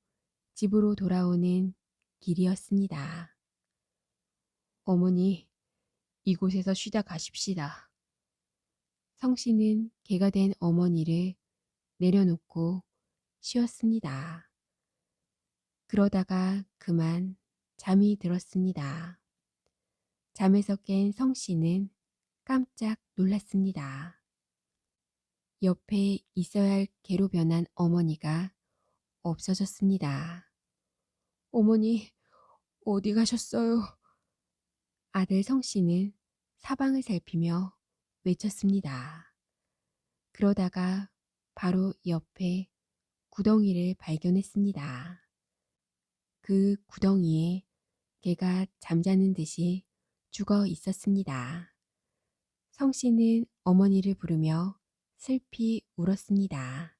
집으로 돌아오는 길이었습니다. 어머니, 이곳에서 쉬다 가십시다. 성씨는 개가 된 어머니를 내려놓고 쉬었습니다. 그러다가 그만 잠이 들었습니다. 잠에서 깬 성씨는 깜짝 놀랐습니다. 옆에 있어야 할 개로 변한 어머니가 없어졌습니다. 어머니, 어디 가셨어요? 아들 성씨는 사방을 살피며 외쳤습니다. 그러다가 바로 옆에 구덩이를 발견했습니다. 그 구덩이에 개가 잠자는 듯이 죽어 있었습니다. 성씨는 어머니를 부르며 슬피 울었습니다.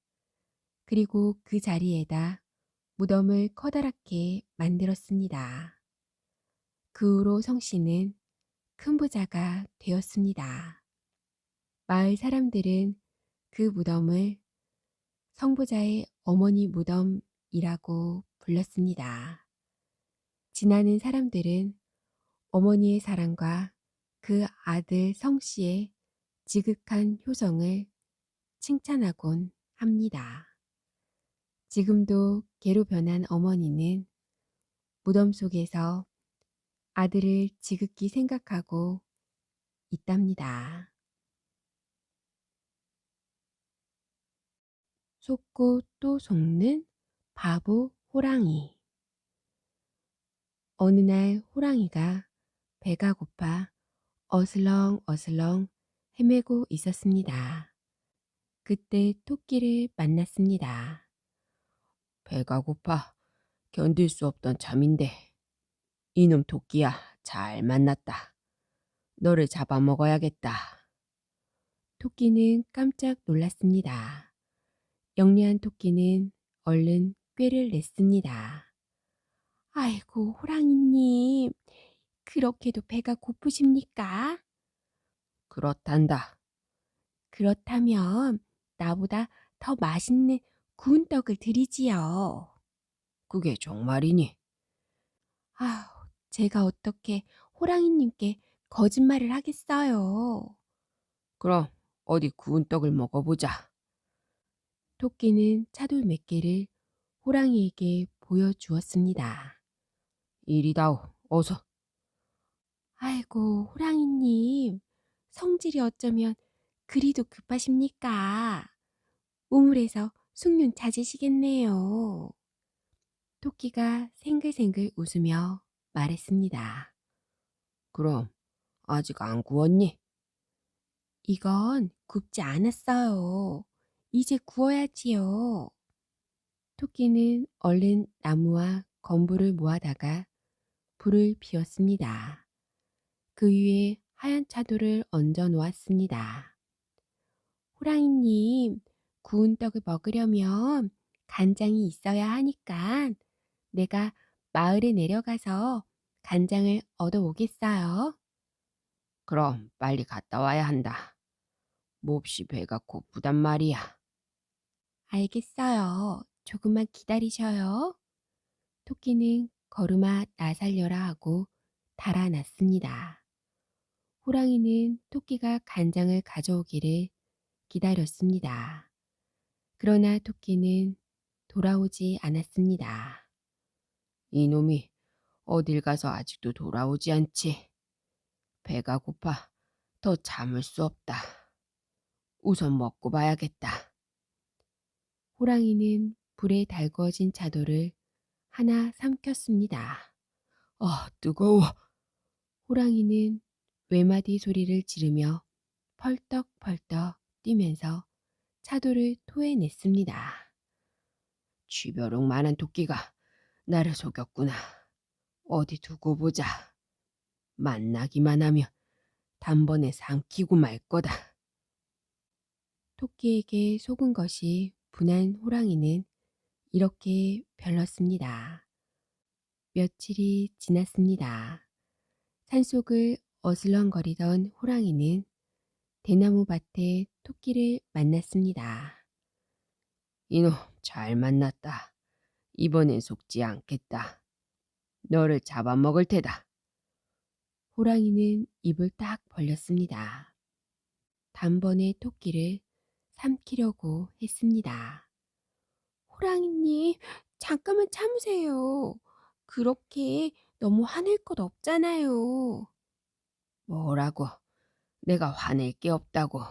그리고 그 자리에다 무덤을 커다랗게 만들었습니다. 그 후로 성씨는 큰 부자가 되었습니다. 마을 사람들은 그 무덤을 성부자의 어머니 무덤이라고 불렀습니다. 지나는 사람들은 어머니의 사랑과 그 아들 성씨의 지극한 효성을 칭찬하곤 합니다. 지금도 개로 변한 어머니는 무덤 속에서 아들을 지극히 생각하고 있답니다. 속고 또 속는 바보 호랑이. 어느 날 호랑이가 배가 고파 어슬렁어슬렁 헤매고 있었습니다. 그때 토끼를 만났습니다. 배가 고파 견딜 수 없던 잠인데 이놈 토끼야 잘 만났다. 너를 잡아먹어야겠다. 토끼는 깜짝 놀랐습니다. 영리한 토끼는 얼른 꾀를 냈습니다. 아이고, 호랑이님, 그렇게도 배가 고프십니까? 그렇단다. 그렇다면 나보다 더 맛있는 구운 떡을 드리지요. 그게 정말이니? 아우, 제가 어떻게 호랑이님께 거짓말을 하겠어요. 그럼 어디 구운 떡을 먹어보자. 토끼는 차돌 몇 개를 호랑이에게 보여주었습니다. 이리다오 어서. 아이고, 호랑이님, 성질이 어쩌면 그리도 급하십니까? 우물에서 숭늉 찾으시겠네요. 토끼가 생글생글 웃으며 말했습니다. 그럼 아직 안 구웠니? 이건 굽지 않았어요. 이제 구워야지요. 토끼는 얼른 나무와 건부를 모아다가 불을 피웠습니다. 그 위에 하얀 차돌을 얹어 놓았습니다. 호랑이님, 구운 떡을 먹으려면 간장이 있어야 하니까 내가 마을에 내려가서 간장을 얻어 오겠어요. 그럼 빨리 갔다 와야 한다. 몹시 배가 고프단 말이야. 알겠어요. 조금만 기다리셔요. 토끼는 걸음아 나 살려라 하고 달아났습니다. 호랑이는 토끼가 간장을 가져오기를 기다렸습니다. 그러나 토끼는 돌아오지 않았습니다. 이놈이 어딜 가서 아직도 돌아오지 않지. 배가 고파 더 참을 수 없다. 우선 먹고 봐야겠다. 호랑이는 불에 달구어진 차돌을 하나 삼켰습니다. 뜨거워. 호랑이는 외마디 소리를 지르며 펄떡펄떡 뛰면서 차돌을 토해냈습니다. 쥐벼룩만한 토끼가 나를 속였구나. 어디 두고 보자. 만나기만 하면 단번에 삼키고 말 거다. 토끼에게 속은 것이 분한 호랑이는 이렇게 별렀습니다. 며칠이 지났습니다. 산속을 어슬렁거리던 호랑이는 대나무 밭에 토끼를 만났습니다. 이놈 잘 만났다. 이번엔 속지 않겠다. 너를 잡아먹을 테다. 호랑이는 입을 딱 벌렸습니다. 단번에 토끼를 삼키려고 했습니다. 호랑이님, 잠깐만 참으세요. 그렇게 너무 화낼 것 없잖아요. 뭐라고? 내가 화낼 게 없다고.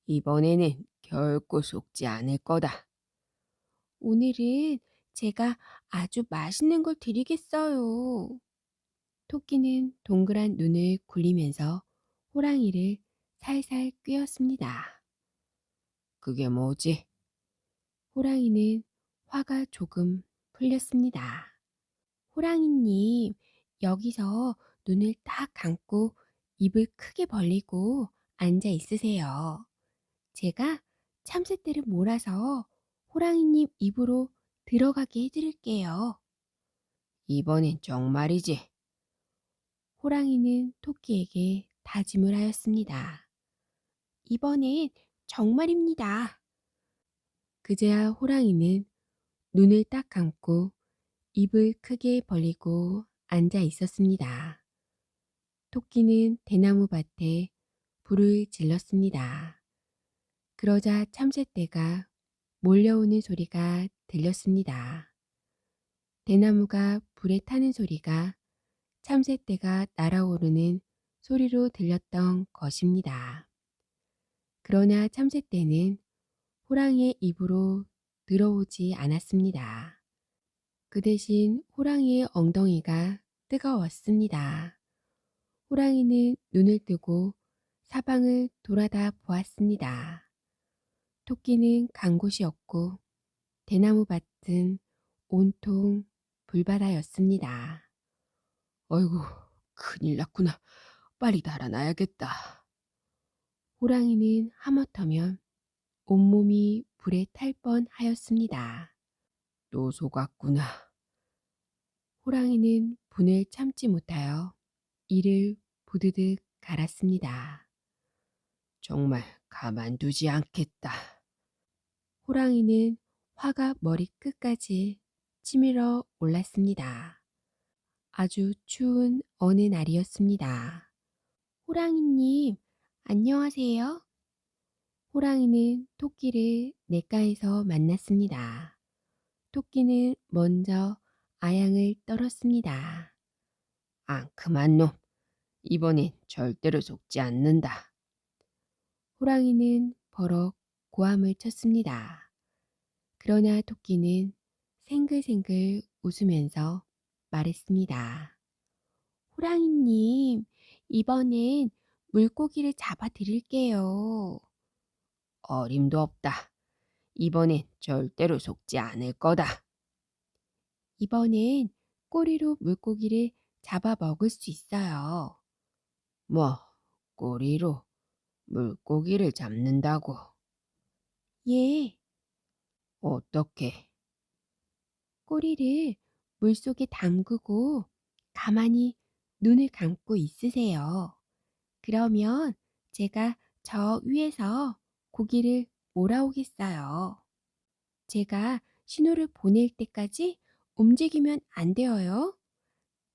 이번에는 결코 속지 않을 거다. 오늘은 제가 아주 맛있는 걸 드리겠어요. 토끼는 동그란 눈을 굴리면서 호랑이를 살살 꿰었습니다. 그게 뭐지? 호랑이는 화가 조금 풀렸습니다. 호랑이님, 여기서 눈을 딱 감고 입을 크게 벌리고 앉아 있으세요. 제가 참새떼를 몰아서 호랑이님 입으로 들어가게 해드릴게요. 이번엔 정말이지. 호랑이는 토끼에게 다짐을 하였습니다. 이번엔 정말입니다. 그제야 호랑이는 눈을 딱 감고 입을 크게 벌리고 앉아 있었습니다. 토끼는 대나무 밭에 불을 질렀습니다. 그러자 참새떼가 몰려오는 소리가 들렸습니다. 대나무가 불에 타는 소리가 참새떼가 날아오르는 소리로 들렸던 것입니다. 그러나 참새떼는 호랑이의 입으로 들어오지 않았습니다. 그 대신 호랑이의 엉덩이가 뜨거웠습니다. 호랑이는 눈을 뜨고 사방을 돌아다 보았습니다. 토끼는 간 곳이 없고 대나무 밭은 온통 불바다였습니다. 어이구, 큰일 났구나. 빨리 달아나야겠다. 호랑이는 하마터면 온몸이 불에 탈 뻔하였습니다. 또 속았구나. 호랑이는 분을 참지 못하여 이를 부드득 갈았습니다. 정말 가만두지 않겠다. 호랑이는 화가 머리 끝까지 치밀어 올랐습니다. 아주 추운 어느 날이었습니다. 호랑이님, 안녕하세요. 호랑이는 토끼를 냇가에서 만났습니다. 토끼는 먼저 아양을 떨었습니다. 앙큼한 놈. 이번엔 절대로 속지 않는다. 호랑이는 버럭 고함을 쳤습니다. 그러나 토끼는 생글생글 웃으면서 말했습니다. 호랑이님, 이번엔 물고기를 잡아 드릴게요. 어림도 없다. 이번엔 절대로 속지 않을 거다. 이번엔 꼬리로 물고기를 잡아 먹을 수 있어요. 뭐, 꼬리로 물고기를 잡는다고. 예, 어떻게? 꼬리를 물속에 담그고 가만히 눈을 감고 있으세요. 그러면 제가 저 위에서 고기를 몰아오겠어요. 제가 신호를 보낼 때까지 움직이면 안 되어요.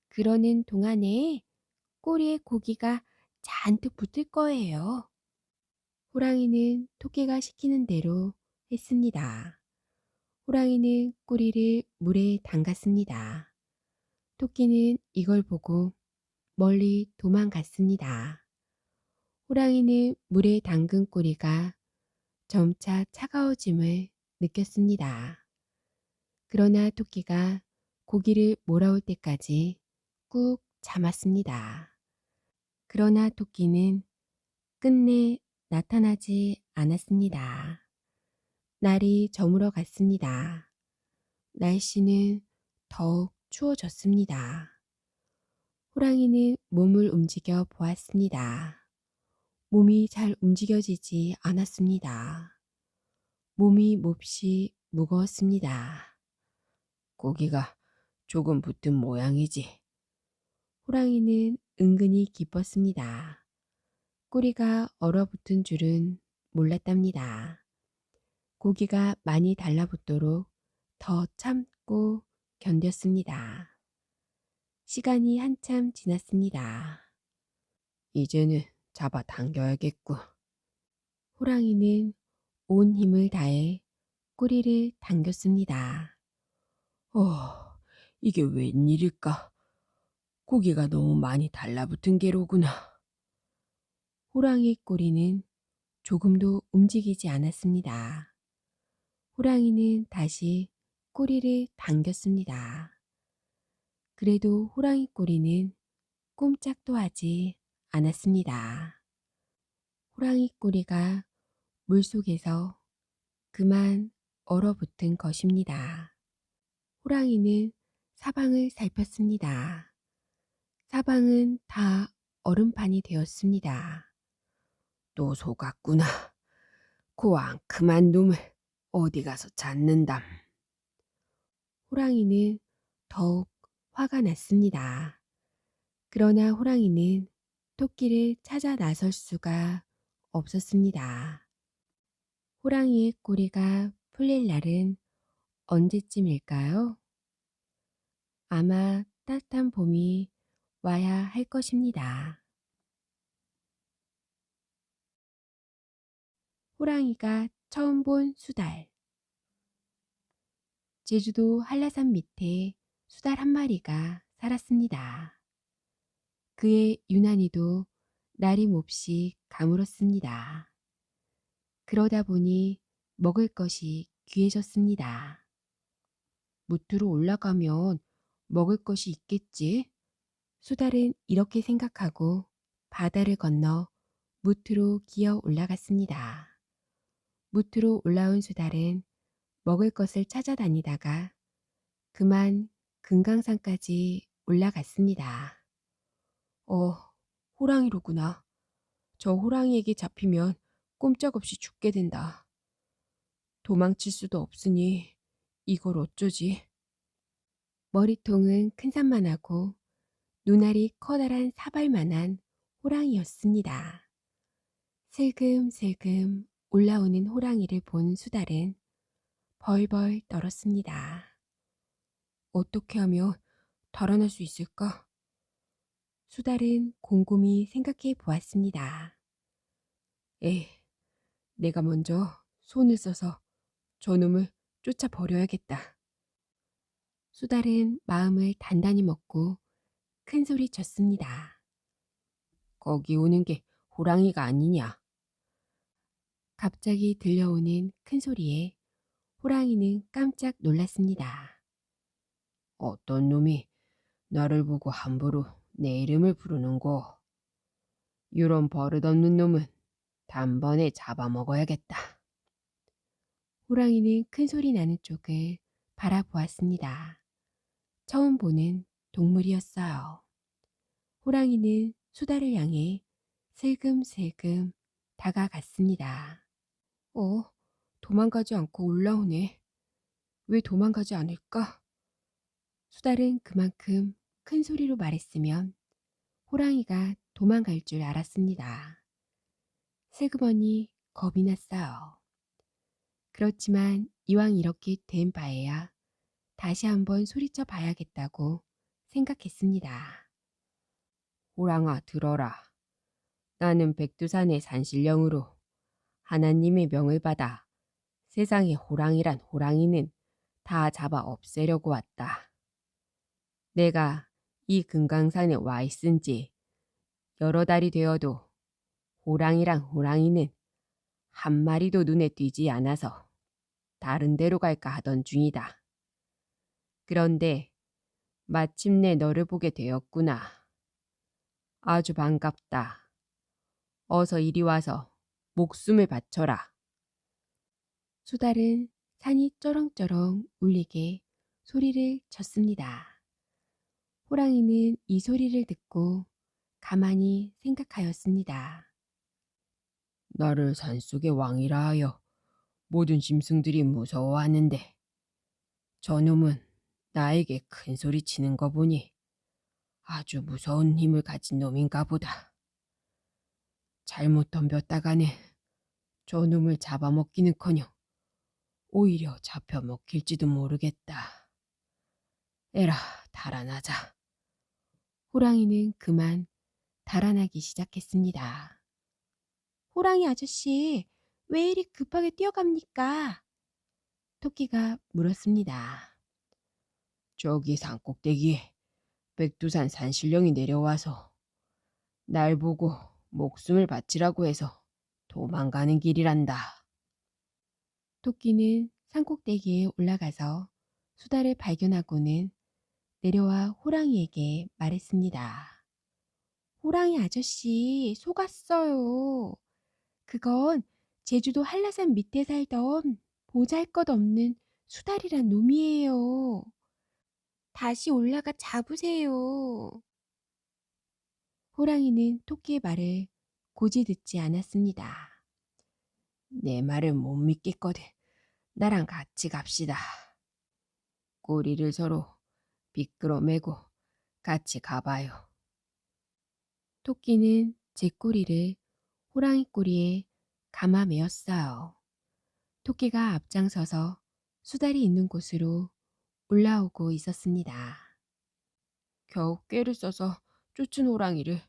그러는 동안에 꼬리에 고기가 잔뜩 붙을 거예요. 호랑이는 토끼가 시키는 대로 했습니다. 호랑이는 꼬리를 물에 담갔습니다. 토끼는 이걸 보고 멀리 도망갔습니다. 호랑이는 물에 담근 꼬리가 점차 차가워짐을 느꼈습니다. 그러나 토끼가 고기를 몰아올 때까지 꾹 참았습니다. 그러나 토끼는 끝내 나타나지 않았습니다. 날이 저물어 갔습니다. 날씨는 더욱 추워졌습니다. 호랑이는 몸을 움직여 보았습니다. 몸이 잘 움직여지지 않았습니다. 몸이 몹시 무거웠습니다. 고기가 조금 붙은 모양이지. 호랑이는 은근히 기뻤습니다. 꼬리가 얼어붙은 줄은 몰랐답니다. 고기가 많이 달라붙도록 더 참고 견뎠습니다. 시간이 한참 지났습니다. 이제는 잡아당겨야겠고. 호랑이는 온 힘을 다해 꼬리를 당겼습니다. 이게 웬일일까? 고기가 너무 많이 달라붙은 게로구나. 호랑이 꼬리는 조금도 움직이지 않았습니다. 호랑이는 다시 꼬리를 당겼습니다. 그래도 호랑이 꼬리는 꼼짝도 하지 않았습니다. 호랑이 꼬리가 물속에서 그만 얼어붙은 것입니다. 호랑이는 사방을 살폈습니다. 사방은 다 얼음판이 되었습니다. 또 속았구나. 그 앙큼한 놈을 어디 가서 찾는담. 호랑이는 더욱 화가 났습니다. 그러나 호랑이는 토끼를 찾아 나설 수가 없었습니다. 호랑이의 꼬리가 풀릴 날은 언제쯤일까요? 아마 따뜻한 봄이 와야 할 것입니다. 호랑이가 처음 본 수달. 제주도 한라산 밑에 수달 한 마리가 살았습니다. 그의 유난히도 날이 몹시 가물었습니다. 그러다 보니 먹을 것이 귀해졌습니다. 무트로 올라가면 먹을 것이 있겠지? 수달은 이렇게 생각하고 바다를 건너 무트로 기어 올라갔습니다. 무트로 올라온 수달은 먹을 것을 찾아다니다가 그만 금강산까지 올라갔습니다. 호랑이로구나. 저 호랑이에게 잡히면 꼼짝없이 죽게 된다. 도망칠 수도 없으니 이걸 어쩌지? 머리통은 큰 산만하고 눈알이 커다란 사발만한 호랑이였습니다. 슬금슬금 올라오는 호랑이를 본 수달은 벌벌 떨었습니다. 어떻게 하면 달아날 수 있을까? 수달은 곰곰이 생각해 보았습니다. 내가 먼저 손을 써서 저놈을 쫓아버려야겠다. 수달은 마음을 단단히 먹고 큰 소리 쳤습니다. 거기 오는 게 호랑이가 아니냐? 갑자기 들려오는 큰 소리에 호랑이는 깜짝 놀랐습니다. 어떤 놈이 나를 보고 함부로 내 이름을 부르는고. 이런 버릇없는 놈은 단번에 잡아먹어야겠다. 호랑이는 큰 소리 나는 쪽을 바라보았습니다. 처음 보는 동물이었어요. 호랑이는 수달을 향해 슬금슬금 다가갔습니다. 도망가지 않고 올라오네. 왜 도망가지 않을까? 수달은 그만큼 큰 소리로 말했으면 호랑이가 도망갈 줄 알았습니다. 슬그머니 겁이 났어요. 그렇지만 이왕 이렇게 된 바에야 다시 한번 소리쳐 봐야겠다고 생각했습니다. 호랑아 들어라. 나는 백두산의 산신령으로 하나님의 명을 받아 세상에 호랑이란 호랑이는 다 잡아 없애려고 왔다. 내가 이 금강산에 와 있은지 여러 달이 되어도 호랑이란 호랑이는 한 마리도 눈에 띄지 않아서 다른 데로 갈까 하던 중이다. 그런데 마침내 너를 보게 되었구나. 아주 반갑다. 어서 이리 와서 목숨을 바쳐라. 수달은 산이 쩌렁쩌렁 울리게 소리를 쳤습니다. 호랑이는 이 소리를 듣고 가만히 생각하였습니다. 나를 산속의 왕이라 하여 모든 짐승들이 무서워하는데 저놈은 나에게 큰 소리 치는 거 보니 아주 무서운 힘을 가진 놈인가 보다. 잘못 덤볐다가는 저놈을 잡아먹기는커녕 오히려 잡혀먹힐지도 모르겠다. 에라, 달아나자. 호랑이는 그만 달아나기 시작했습니다. 호랑이 아저씨, 왜 이리 급하게 뛰어갑니까? 토끼가 물었습니다. 저기 산꼭대기에 백두산 산신령이 내려와서 날 보고 목숨을 바치라고 해서 도망가는 길이란다. 토끼는 산꼭대기에 올라가서 수달을 발견하고는 내려와 호랑이에게 말했습니다. 호랑이 아저씨, 속았어요. 그건 제주도 한라산 밑에 살던 보잘것없는 수달이란 놈이에요. 다시 올라가 잡으세요. 호랑이는 토끼의 말을 고지 듣지 않았습니다. 내 말을 못 믿겠거든. 나랑 같이 갑시다. 꼬리를 서로 비끄러 매고 같이 가봐요. 토끼는 제 꼬리를 호랑이 꼬리에 감아 매었어요. 토끼가 앞장서서 수달이 있는 곳으로 올라오고 있었습니다. 겨우 꾀를 써서 쫓은 호랑이를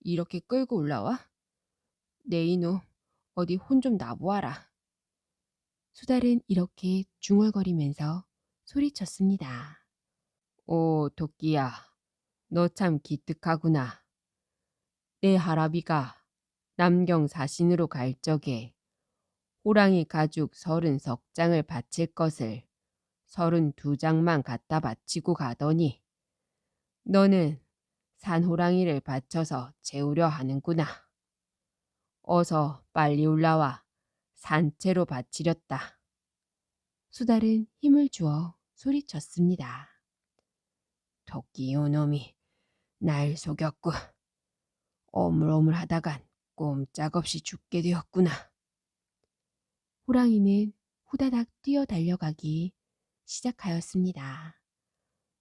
이렇게 끌고 올라와? 내 이놈, 어디 혼 좀 나보아라. 수달은 이렇게 중얼거리면서 소리쳤습니다. 오, 토끼야, 너 참 기특하구나. 내 할아비가 남경 사신으로 갈 적에 호랑이 가죽 30석장을 바칠 것을 32장만 갖다 바치고 가더니 너는 산호랑이를 바쳐서 재우려 하는구나. 어서 빨리 올라와 산채로 바치렸다. 수달은 힘을 주어 소리쳤습니다. 토끼 요놈이 날 속였고 오물오물하다간 꼼짝없이 죽게 되었구나. 호랑이는 후다닥 뛰어 달려가기 시작하였습니다.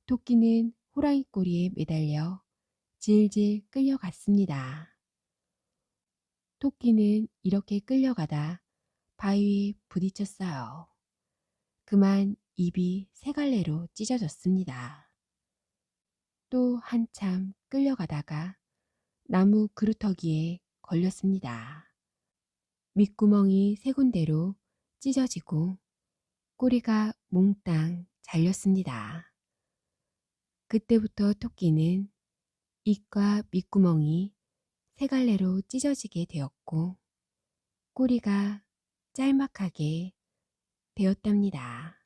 토끼는 호랑이 꼬리에 매달려 질질 끌려갔습니다. 토끼는 이렇게 끌려가다 바위에 부딪혔어요. 그만 입이 세 갈래로 찢어졌습니다. 또 한참 끌려가다가 나무 그루터기에 걸렸습니다. 밑구멍이 세 군데로 찢어지고 꼬리가 몽땅 잘렸습니다. 그때부터 토끼는 입과 밑구멍이 세 갈래로 찢어지게 되었고 꼬리가 짤막하게 되었답니다.